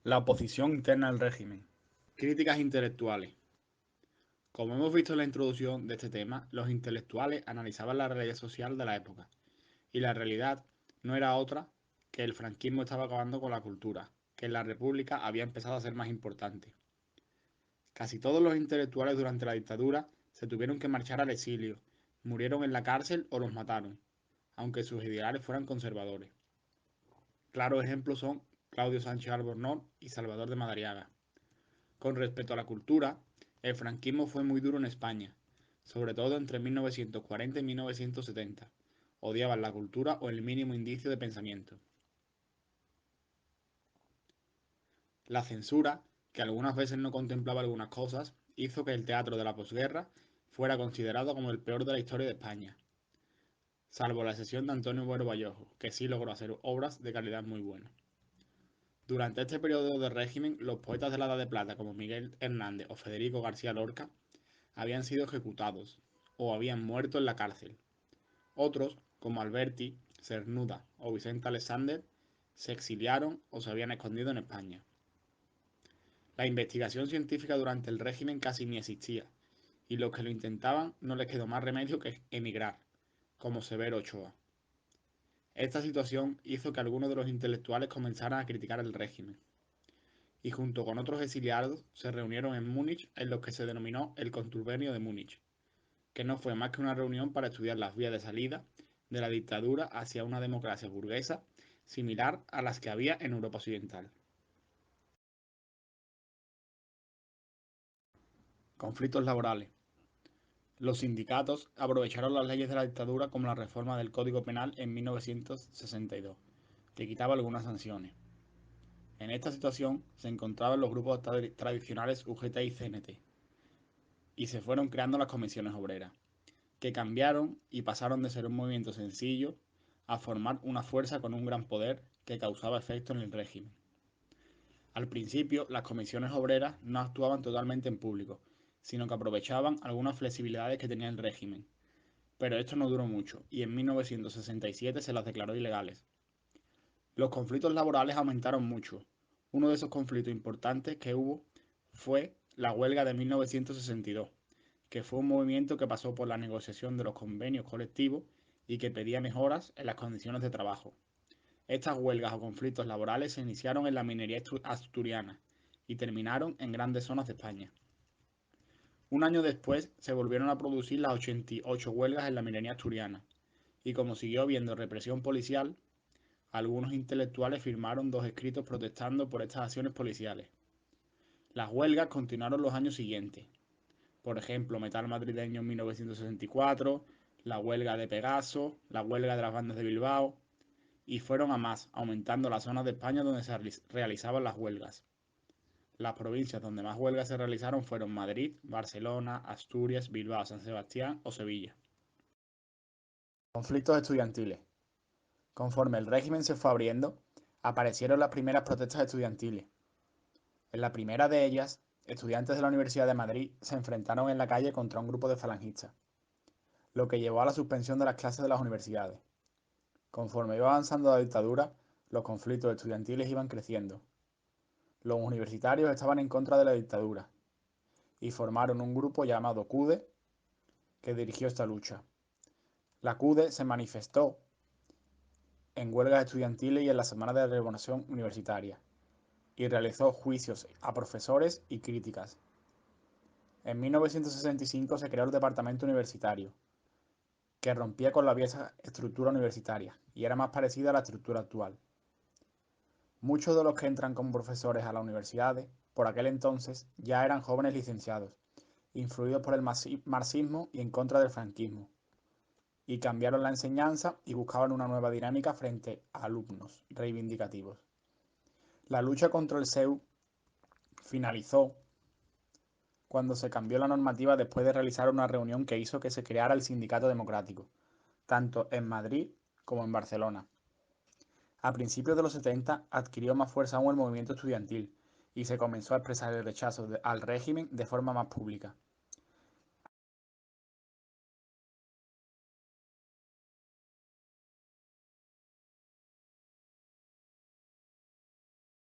La oposición interna al régimen. Críticas intelectuales. Como hemos visto en la introducción de este tema, los intelectuales analizaban la realidad social de la época, y la realidad no era otra que el franquismo estaba acabando con la cultura, que en la República había empezado a ser más importante. Casi todos los intelectuales durante la dictadura se tuvieron que marchar al exilio, murieron en la cárcel o los mataron, aunque sus ideales fueran conservadores. Claros ejemplos son Claudio Sánchez Albornoz y Salvador de Madariaga. Con respecto a la cultura, el franquismo fue muy duro en España, sobre todo entre 1940 y 1970. Odiaban la cultura o el mínimo indicio de pensamiento. La censura, que algunas veces no contemplaba algunas cosas, hizo que el teatro de la posguerra fuera considerado como el peor de la historia de España, salvo la excepción de Antonio Buero Vallejo, que sí logró hacer obras de calidad muy buena. Durante este periodo de régimen, los poetas de la Edad de Plata como Miguel Hernández o Federico García Lorca habían sido ejecutados o habían muerto en la cárcel. Otros, como Alberti, Cernuda o Vicente Alexander, se exiliaron o se habían escondido en España. La investigación científica durante el régimen casi ni existía, y los que lo intentaban no les quedó más remedio que emigrar, como Severo Ochoa. Esta situación hizo que algunos de los intelectuales comenzaran a criticar el régimen, y junto con otros exiliados se reunieron en Múnich en lo que se denominó el Contubernio de Múnich, que no fue más que una reunión para estudiar las vías de salida de la dictadura hacia una democracia burguesa similar a las que había en Europa Occidental. Conflictos laborales. Los sindicatos aprovecharon las leyes de la dictadura como la reforma del Código Penal en 1962, que quitaba algunas sanciones. En esta situación se encontraban los grupos tradicionales UGT y CNT, y se fueron creando las comisiones obreras, que cambiaron y pasaron de ser un movimiento sencillo a formar una fuerza con un gran poder que causaba efecto en el régimen. Al principio, las comisiones obreras no actuaban totalmente en público, sino que aprovechaban algunas flexibilidades que tenía el régimen. Pero esto no duró mucho, y en 1967 se las declaró ilegales. Los conflictos laborales aumentaron mucho. Uno de esos conflictos importantes que hubo fue la huelga de 1962, que fue un movimiento que pasó por la negociación de los convenios colectivos y que pedía mejoras en las condiciones de trabajo. Estas huelgas o conflictos laborales se iniciaron en la minería asturiana y terminaron en grandes zonas de España. Un año después se volvieron a producir las 88 huelgas en la minería asturiana, y como siguió habiendo represión policial, algunos intelectuales firmaron dos escritos protestando por estas acciones policiales. Las huelgas continuaron los años siguientes, por ejemplo, Metal Madrileño en 1964, la huelga de Pegaso, la huelga de las bandas de Bilbao, y fueron a más, aumentando las zonas de España donde se realizaban las huelgas. Las provincias donde más huelgas se realizaron fueron Madrid, Barcelona, Asturias, Bilbao, San Sebastián o Sevilla. Conflictos estudiantiles. Conforme el régimen se fue abriendo, aparecieron las primeras protestas estudiantiles. En la primera de ellas, estudiantes de la Universidad de Madrid se enfrentaron en la calle contra un grupo de falangistas, lo que llevó a la suspensión de las clases de las universidades. Conforme iba avanzando la dictadura, los conflictos estudiantiles iban creciendo. Los universitarios estaban en contra de la dictadura y formaron un grupo llamado CUDE que dirigió esta lucha. La CUDE se manifestó en huelgas estudiantiles y en la Semana de la Revolución Universitaria y realizó juicios a profesores y críticas. En 1965 se creó el Departamento Universitario, que rompía con la vieja estructura universitaria y era más parecida a la estructura actual. Muchos de los que entran como profesores a las universidades, por aquel entonces, ya eran jóvenes licenciados, influidos por el marxismo y en contra del franquismo, y cambiaron la enseñanza y buscaban una nueva dinámica frente a alumnos reivindicativos. La lucha contra el CEU finalizó cuando se cambió la normativa después de realizar una reunión que hizo que se creara el Sindicato Democrático, tanto en Madrid como en Barcelona. A principios de los 70 adquirió más fuerza aún el movimiento estudiantil y se comenzó a expresar el rechazo al régimen de forma más pública.